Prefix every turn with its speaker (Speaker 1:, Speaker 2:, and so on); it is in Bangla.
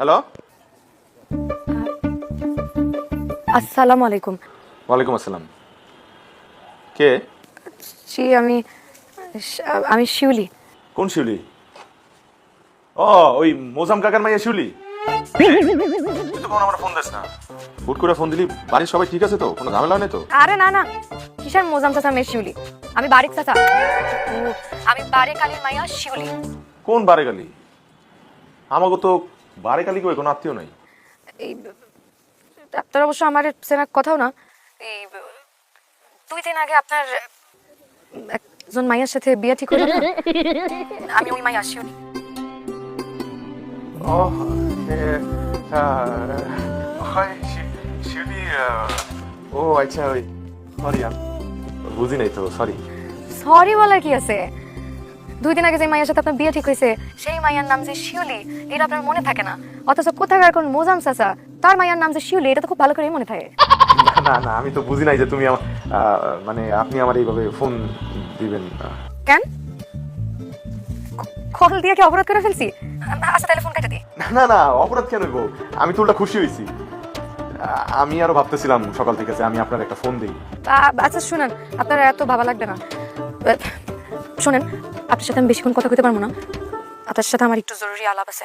Speaker 1: হ্যালো।
Speaker 2: আসসালামু আলাইকুম।
Speaker 1: ওয়ালাইকুম আসসালাম। কে?
Speaker 2: জি আমি শিউলি।
Speaker 1: কোন শিউলি? ও, ওই মোজাম কাকার মাইয়া শিউলি। তুই তো কখন আমার ফোন দিস না। হুট করে ফোন দিলি। বাড়ির সবাই ঠিক আছে তো? কোনো ঝামেলা নেই তো?
Speaker 2: আরে না না, কিসের মোজাম চাচা মেয়ে শিউলি? আমি বারিক চাচা। আমি বারে কালীর মাইয়া শিউলি।
Speaker 1: কোন বারে গালি? আমাকে তো বারে গালি কই কোনো আত্মীয় নাই।
Speaker 2: এই আপনার অবশ্য আমার চেনা কথাও না। এই 2 দিন আগে আপনার একজন মাইয়ার সাথে বিয়ে ঠিক হলো না? আমি ওই মাইয়া শিউলি।
Speaker 1: ও, শিউলি। ও আচ্ছা, ওই সরি, বুঝি নাই তো, সরি।
Speaker 2: সরি বলার কি আছে? 2 দিন আগে যে মাইয়ার সাথে আপনার বিয়ে ঠিক হয়েছে, সেই মাইয়ার নাম যে শিউলি, এটা আপনার মনে থাকে না। অথচ কোথাকার কোন মোজাম চাচা, তার মাইয়ার নাম যে শিউলি, এটা তো খুব ভালো করে মনে থাকে।
Speaker 1: না না, আমি তো বুঝি নাই যে তুমি মানে আপনি আমার এইভাবে ফোন দিবেন।
Speaker 2: কেন? কল দিয়ে কি অপরাধ করে ফেলছি? আচ্ছা তাহলে ফোন কেটে দিই।
Speaker 1: না না, অপরাধ কেন হইব? আমি তো উল্টা খুশি হয়েছি। আমি আরো ভাবতেছিলাম সকাল থেকে যে আমি আপনার একটা ফোন দিই।
Speaker 2: আচ্ছা শুনেন, আপনার এত ভাবা লাগবে না। শোনেন, আপনার সাথে আমি বেশিক্ষণ কথা কইতে পারবো না। আপনার সাথে আমার একটু জরুরি আলাপ আছে।